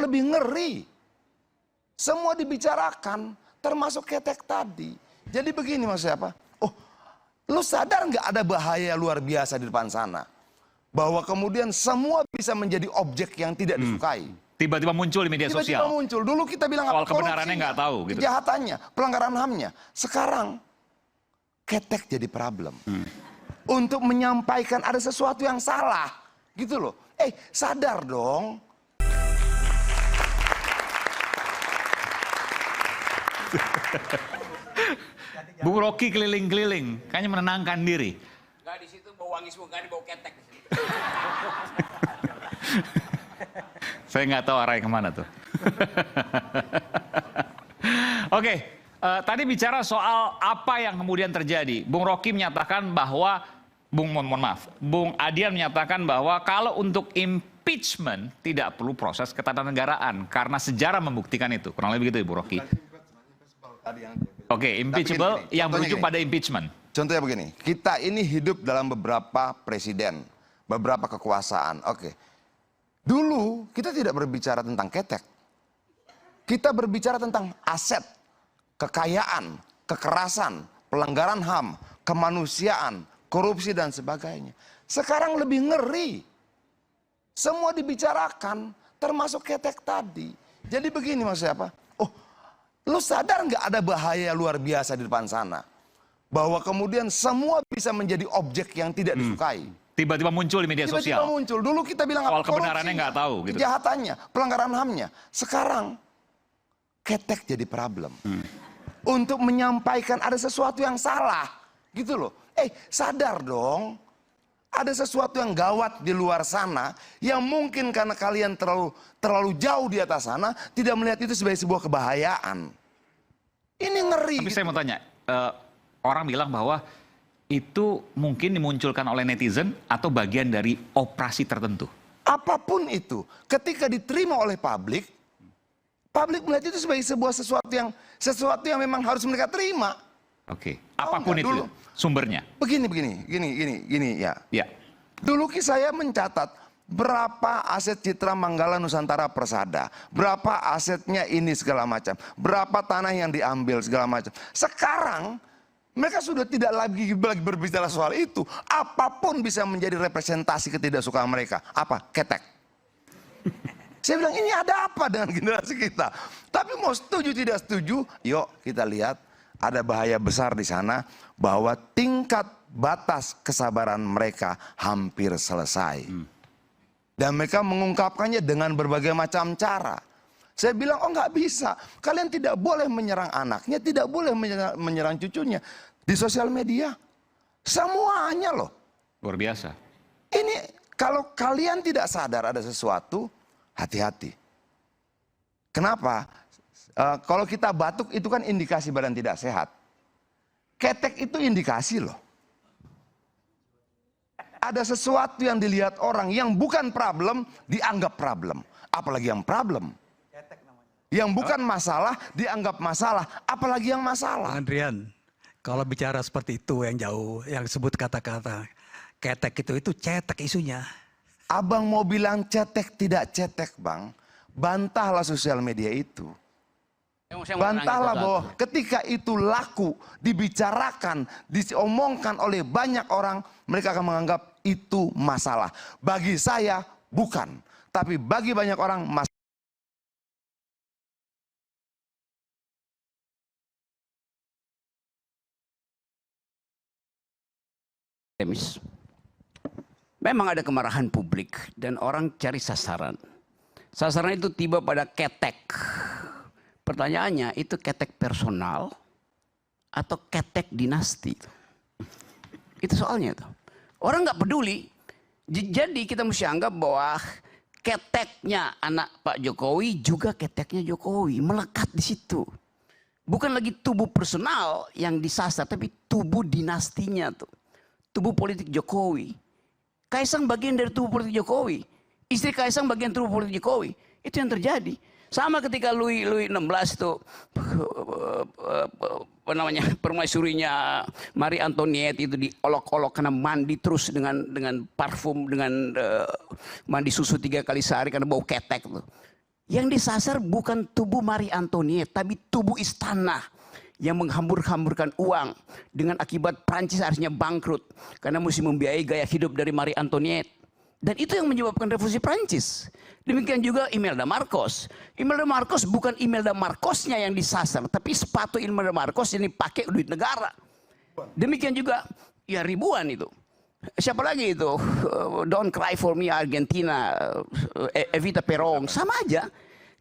lebih ngeri. Semua dibicarakan, termasuk ketek tadi. Jadi begini maksudnya apa? Oh, lu sadar nggak ada bahaya luar biasa di depan sana? Bahwa kemudian semua bisa menjadi objek yang tidak disukai. Tiba-tiba muncul di media sosial. Tiba-tiba muncul. Dulu kita bilang soal kebenarannya nggak tahu. Gitu. Kejahatannya, pelanggaran HAM-nya. Sekarang, ketek jadi problem. Untuk menyampaikan ada sesuatu yang salah. Gitu loh. Sadar dong. Bung Rocky keliling-keliling, kayaknya menenangkan diri. Enggak, di situ bau wangi semua, bau ketek. Saya nggak tahu arahnya kemana tuh. Oke, tadi bicara soal apa yang kemudian terjadi. Bung Rocky menyatakan bahwa, Bung Adian menyatakan bahwa kalau untuk impeachment tidak perlu proses ketatanegaraan karena sejarah membuktikan itu. Kurang lebih begitu ya, Bung Rocky. Oke, impeachable yang berujung pada impeachment. Contohnya begini, kita ini hidup dalam beberapa presiden, beberapa kekuasaan. Oke, dulu kita tidak berbicara tentang ketek. Kita berbicara tentang aset, kekayaan, kekerasan, pelanggaran HAM, kemanusiaan, korupsi dan sebagainya. Sekarang lebih ngeri. Semua dibicarakan, termasuk ketek tadi. Jadi begini maksudnya apa? Oh, lu sadar nggak ada bahaya luar biasa di depan sana? Bahwa kemudian semua bisa menjadi objek yang tidak disukai. Tiba-tiba muncul di media sosial. Tiba-tiba muncul. Dulu kita bilang soal kebenarannya nggak tahu. Gitu. Kejahatannya, pelanggaran HAM-nya. Sekarang, ketek jadi problem. Untuk menyampaikan ada sesuatu yang salah. Gitu loh. Sadar dong. Ada sesuatu yang gawat di luar sana yang mungkin karena kalian terlalu jauh di atas sana tidak melihat itu sebagai sebuah kebahayaan. Ini ngeri. Tapi saya mau tanya, orang bilang bahwa itu mungkin dimunculkan oleh netizen atau bagian dari operasi tertentu. Apapun itu, ketika diterima oleh publik melihat itu sebagai sesuatu yang memang harus mereka terima. Oke, apapun itu dulu, sumbernya. Begini ya. Ya. Dulu saya mencatat berapa aset Citra Manggala Nusantara Persada, berapa asetnya ini segala macam, berapa tanah yang diambil segala macam. Sekarang mereka sudah tidak lagi berbicara soal itu. Apapun bisa menjadi representasi ketidaksukaan mereka. Apa? Ketek. Saya bilang ini ada apa dengan generasi kita? Tapi mau setuju tidak setuju, yuk kita lihat. Ada bahaya besar di sana bahwa tingkat batas kesabaran mereka hampir selesai. Dan mereka mengungkapkannya dengan berbagai macam cara. Saya bilang, oh nggak bisa. Kalian tidak boleh menyerang anaknya, tidak boleh menyerang cucunya. Di sosial media, semuanya loh. Luar biasa. Ini kalau kalian tidak sadar ada sesuatu, hati-hati. Kenapa? Kalau kita batuk itu kan indikasi badan tidak sehat. Ketek itu indikasi loh. Ada sesuatu yang dilihat orang yang bukan problem dianggap problem. Apalagi yang problem. Yang bukan masalah dianggap masalah. Apalagi yang masalah. Andrian, kalau bicara seperti itu yang jauh, yang sebut kata-kata ketek itu cetek isunya. Abang mau bilang cetek tidak cetek bang. Bantahlah sosial media itu. Bantahlah bahwa ketika itu laku, dibicarakan, diomongkan oleh banyak orang, mereka akan menganggap itu masalah. Bagi saya bukan, tapi bagi banyak orang masalah. Memang ada kemarahan publik dan orang cari sasaran. Sasaran itu tiba pada ketek. Pertanyaannya, itu ketek personal atau ketek dinasti? Itu soalnya itu. Orang nggak peduli. Jadi kita mesti anggap bahwa keteknya anak Pak Jokowi juga keteknya Jokowi. Melekat di situ. Bukan lagi tubuh personal yang disasar, tapi tubuh dinastinya tuh. Tubuh politik Jokowi. Kaisang bagian dari tubuh politik Jokowi. Istri Kaisang bagian tubuh politik Jokowi. Itu yang terjadi. Sama ketika Louis XVI itu permaisurinya Marie Antoinette itu diolok-olok karena mandi terus dengan parfum, dengan mandi susu 3 kali sehari karena bau ketek tuh. Yang disasar bukan tubuh Marie Antoinette, tapi tubuh istana yang menghambur-hamburkan uang dengan akibat Prancis harusnya bangkrut karena mesti membiayai gaya hidup dari Marie Antoinette. Dan itu yang menyebabkan revolusi Prancis. Demikian juga Imelda Marcos. Imelda Marcos bukan Imelda Marcosnya yang disasar, tapi sepatu Imelda Marcos yang dipakai duit negara. Demikian juga ya ribuan itu. Siapa lagi itu? Don't Cry For Me Argentina, Evita Peron, sama aja.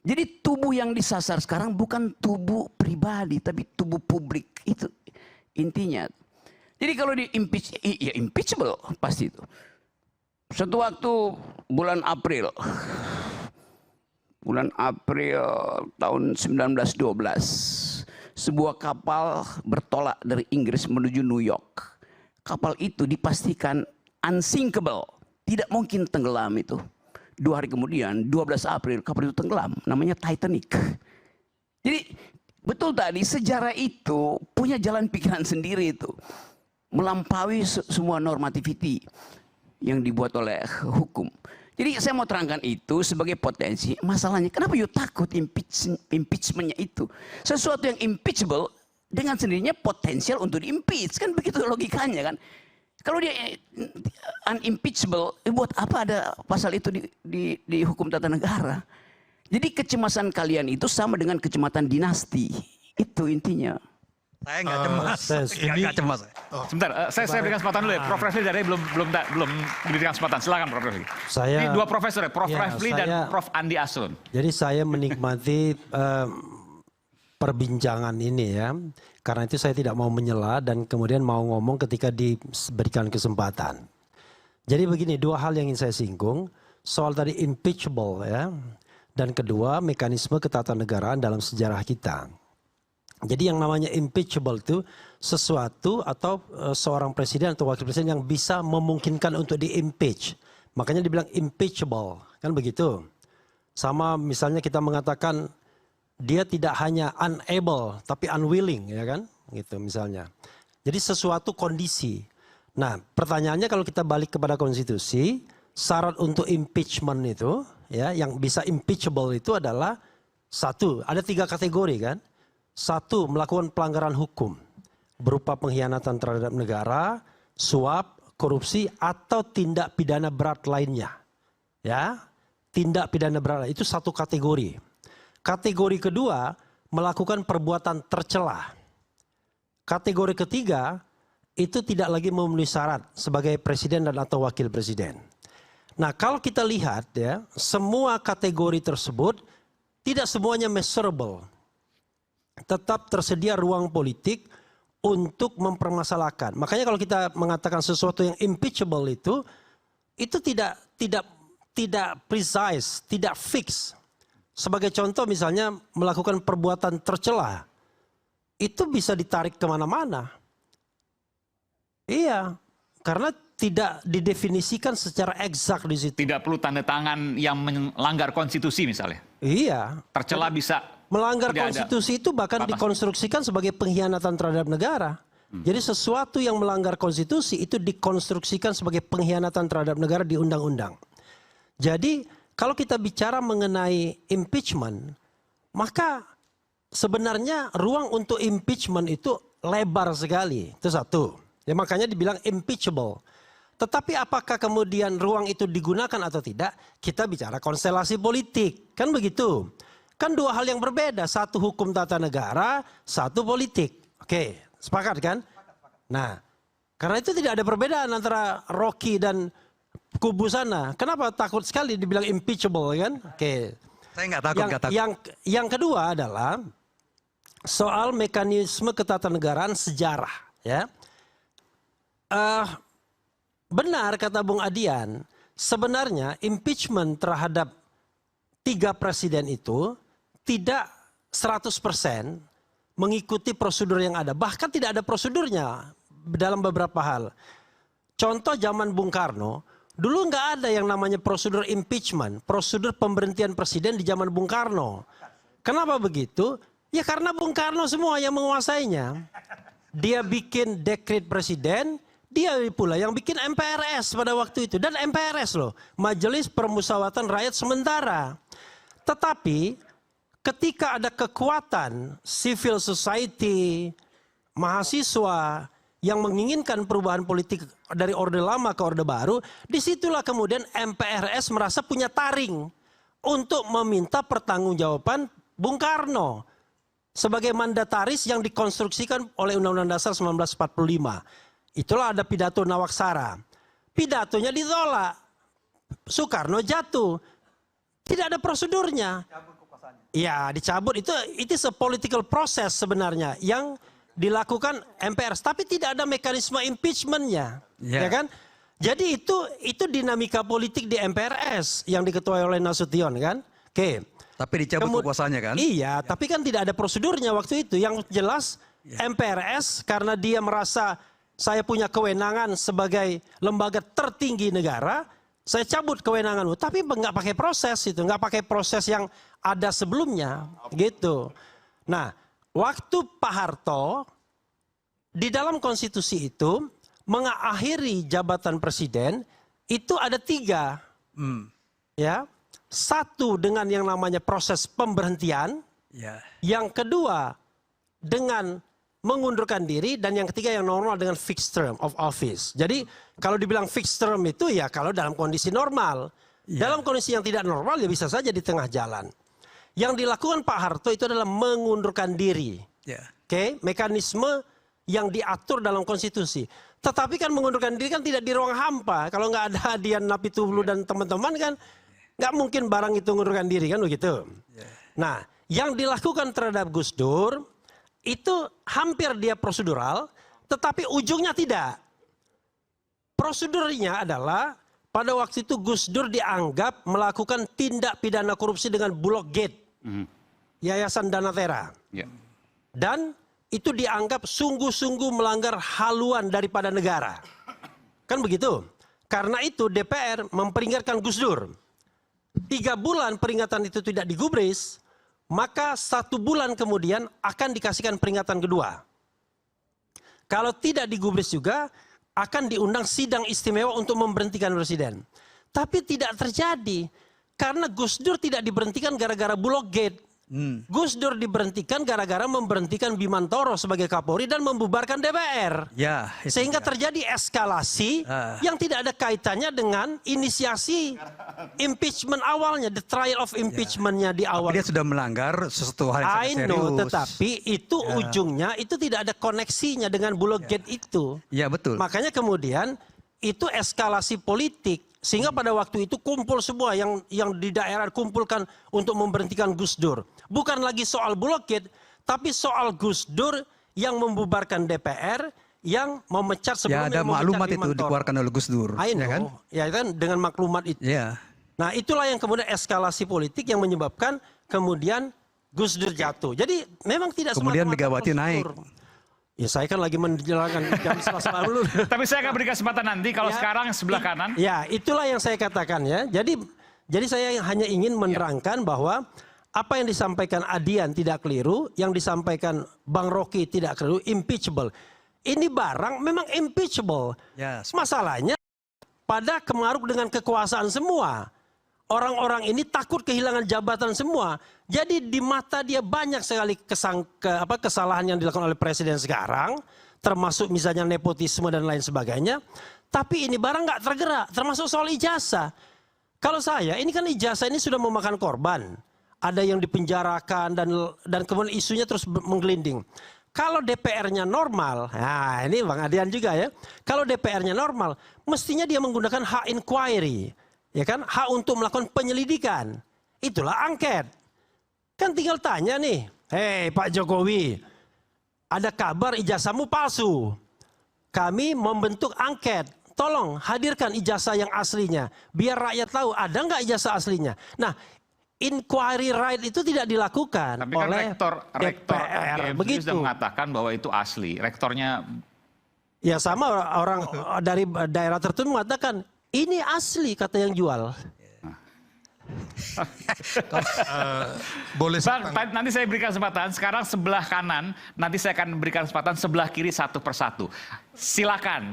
Jadi tubuh yang disasar sekarang bukan tubuh pribadi, tapi tubuh publik. Itu intinya. Jadi kalau di impeach, ya impeachable pasti itu. Suatu waktu bulan April tahun 1912, sebuah kapal bertolak dari Inggris menuju New York. Kapal itu dipastikan unsinkable, tidak mungkin tenggelam itu. 2 hari kemudian, 12 April, kapal itu tenggelam, namanya Titanic. Jadi betul tadi, sejarah itu punya jalan pikiran sendiri itu. Melampaui semua normativity yang dibuat oleh hukum. Jadi saya mau terangkan itu sebagai potensi. Masalahnya kenapa you takut impeachmentnya itu? Sesuatu yang impeachable dengan sendirinya potensial untuk di-impeach. Kan begitu logikanya kan. Kalau dia unimpeachable, buat apa ada pasal itu di hukum tata negara? Jadi kecemasan kalian itu sama dengan kecemasan dinasti. Itu intinya. Saya nggak cemas. Nggak cemas. Sebentar, saya berikan kesempatan dulu ya. Prof. Refli dari belum diberikan kesempatan. Silakan Prof. Refli. Ini 2 profesor ya, Prof. Refli dan Prof. Andi Asun. Jadi saya menikmati perbincangan ini ya. Karena itu saya tidak mau menyela dan kemudian mau ngomong ketika diberikan kesempatan. Jadi begini, 2 hal yang ingin saya singgung. Soal tadi impeachable ya. Dan kedua, mekanisme ketatanegaraan dalam sejarah kita. Jadi yang namanya impeachable itu sesuatu atau seorang presiden atau wakil presiden yang bisa memungkinkan untuk di-impeach. Makanya dibilang impeachable, kan begitu. Sama misalnya kita mengatakan dia tidak hanya unable tapi unwilling, ya kan? Gitu misalnya. Jadi sesuatu kondisi. Nah, pertanyaannya kalau kita balik kepada konstitusi, syarat untuk impeachment itu ya yang bisa impeachable itu adalah 1, ada 3 kategori kan? 1, melakukan pelanggaran hukum berupa pengkhianatan terhadap negara, suap, korupsi atau tindak pidana berat lainnya. Ya, tindak pidana berat itu 1 kategori. Kategori kedua, melakukan perbuatan tercela. Kategori ketiga, itu tidak lagi memenuhi syarat sebagai presiden dan atau wakil presiden. Nah, kalau kita lihat ya, semua kategori tersebut tidak semuanya measurable. Tetap tersedia ruang politik untuk mempermasalahkan. Makanya kalau kita mengatakan sesuatu yang impeachable itu tidak precise, tidak fix. Sebagai contoh misalnya melakukan perbuatan tercela, itu bisa ditarik kemana-mana. Iya, karena tidak didefinisikan secara eksak di situ. Tidak perlu tanda tangan yang melanggar konstitusi misalnya. Iya. Tercela bisa. Melanggar konstitusi itu bahkan dikonstruksikan sebagai pengkhianatan terhadap negara. Jadi sesuatu yang melanggar konstitusi itu dikonstruksikan sebagai pengkhianatan terhadap negara di undang-undang. Jadi kalau kita bicara mengenai impeachment, maka sebenarnya ruang untuk impeachment itu lebar sekali. Itu 1. Ya makanya dibilang impeachable. Tetapi apakah kemudian ruang itu digunakan atau tidak? Kita bicara konstelasi politik. Kan begitu. Kan 2 hal yang berbeda. 1 hukum tata negara, 1 politik. Oke, sepakat kan? Nah, karena itu tidak ada perbedaan antara Rocky dan kubu sana. Kenapa takut sekali dibilang impeachable kan? Oke. Saya nggak takut. Yang kedua adalah soal mekanisme ketatanegaraan sejarah. Ya, benar kata Bung Adian. Sebenarnya impeachment terhadap 3 presiden itu tidak 100% mengikuti prosedur yang ada. Bahkan tidak ada prosedurnya dalam beberapa hal. Contoh zaman Bung Karno, dulu nggak ada yang namanya prosedur impeachment, prosedur pemberhentian presiden di zaman Bung Karno. Kenapa begitu? Ya karena Bung Karno semua yang menguasainya. Dia bikin dekret presiden, dia pula yang bikin MPRS pada waktu itu. Dan MPRS loh, Majelis Permusyawaratan Rakyat Sementara. Tetapi ketika ada kekuatan civil society, mahasiswa yang menginginkan perubahan politik dari orde lama ke orde baru, disitulah kemudian MPRS merasa punya taring untuk meminta pertanggungjawaban Bung Karno sebagai mandataris yang dikonstruksikan oleh Undang-Undang Dasar 1945. Itulah ada pidato Nawaksara. Pidatonya ditolak. Soekarno jatuh. Tidak ada prosedurnya. Ya, dicabut. Itu a political process sebenarnya yang dilakukan MPR, tapi tidak ada mekanisme impeachment-nya, ya kan? Jadi itu dinamika politik di MPRS yang diketuai oleh Nasution, kan? Oke. Tapi dicabut kekuasaannya kan? Iya, tapi kan tidak ada prosedurnya waktu itu. Yang jelas MPRS karena dia merasa saya punya kewenangan sebagai lembaga tertinggi negara, saya cabut kewenanganmu. Tapi nggak pakai proses itu, nggak pakai proses yang ada sebelumnya, gitu. Nah. Waktu Pak Harto di dalam konstitusi itu mengakhiri jabatan presiden itu ada 3. Ya. 1 dengan yang namanya proses pemberhentian. Ya. Yang kedua dengan mengundurkan diri. Dan yang ketiga yang normal dengan fixed term of office. Jadi kalau dibilang fixed term itu ya kalau dalam kondisi normal. Ya. Dalam kondisi yang tidak normal ya bisa saja di tengah jalan. Yang dilakukan Pak Harto itu adalah mengundurkan diri. Oke, mekanisme yang diatur dalam konstitusi. Tetapi kan mengundurkan diri kan tidak di ruang hampa. Kalau nggak ada Dian Napitupulu dan teman-teman kan nggak mungkin barang itu mengundurkan diri kan begitu. Nah, yang dilakukan terhadap Gus Dur itu hampir dia prosedural, tetapi ujungnya tidak. Prosedurnya adalah pada waktu itu Gus Dur dianggap melakukan tindak pidana korupsi dengan Bulog Gate. Yayasan Danatera. Dan itu dianggap sungguh-sungguh melanggar haluan daripada negara. Kan begitu? Karena itu DPR memperingatkan Gus Dur. 3 bulan peringatan itu tidak digubris, maka 1 bulan kemudian akan dikasihkan peringatan kedua. Kalau tidak digubris juga, akan diundang sidang istimewa untuk memberhentikan presiden. Tapi tidak terjadi. Karena Gus Dur tidak diberhentikan gara-gara Bulog Gate. Gus Dur diberhentikan gara-gara memberhentikan Bimantoro sebagai Kapolri dan membubarkan DPR. Ya, sehingga terjadi eskalasi yang tidak ada kaitannya dengan inisiasi impeachment awalnya, the trial of impeachment-nya di awal. Tapi dia sudah melanggar sesuatu hal yang sangat serius. Tetapi itu ujungnya itu tidak ada koneksinya dengan Bulog Gate itu. Ya, betul. Makanya kemudian itu eskalasi politik. Sehingga pada waktu itu kumpul semua yang di daerah kumpulkan untuk memberhentikan Gus Dur. Bukan lagi soal Bulog Gate, tapi soal Gus Dur yang membubarkan DPR, yang memecat sebelumnya. Ya, ada maklumat itu dikeluarkan oleh Gus Dur. Ya kan? Ya kan, dengan maklumat itu. Ya. Nah itulah yang kemudian eskalasi politik yang menyebabkan kemudian Gus Dur jatuh. Jadi memang tidak kemudian Megawati naik. Ya saya kan lagi menjalankan jam Selasa dulu. Tapi saya akan beri kesempatan nanti kalau sekarang sebelah kanan. Ya itulah yang saya katakan ya. Jadi saya hanya ingin menerangkan bahwa apa yang disampaikan Adian tidak keliru, yang disampaikan Bang Rocky tidak keliru, impeachable. Ini barang memang impeachable. Masalahnya pada kemaruk dengan kekuasaan semua. Orang-orang ini takut kehilangan jabatan semua. Jadi di mata dia banyak sekali kesalahan yang dilakukan oleh presiden sekarang. Termasuk misalnya nepotisme dan lain sebagainya. Tapi ini barang nggak tergerak. Termasuk soal ijazah. Kalau saya, ini kan ijazah ini sudah memakan korban. Ada yang dipenjarakan dan kemudian isunya terus menggelinding. Kalau DPR-nya normal, nah ini Bang Adian juga ya. Kalau DPR-nya normal, mestinya dia menggunakan hak inquiry. Ya kan, hak untuk melakukan penyelidikan. Itulah angket. Kan tinggal tanya nih, hei Pak Jokowi, ada kabar ijazahmu palsu. Kami membentuk angket. Tolong hadirkan ijazah yang aslinya. Biar rakyat tahu ada nggak ijazah aslinya. Nah, inquiry right itu tidak dilakukan tapi kan oleh rektor DPR. Begitu. Sudah mengatakan bahwa itu asli. Rektornya. Ya sama orang dari daerah tertentu mengatakan, ini asli kata yang jual. Boleh Bang, nanti saya berikan kesempatan. Sekarang sebelah kanan, nanti saya akan berikan kesempatan sebelah kiri satu persatu. Silakan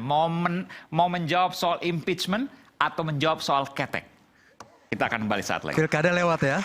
mau menjawab soal impeachment atau menjawab soal ketek. Kita akan kembali saat lagi. Pilkada lewat ya.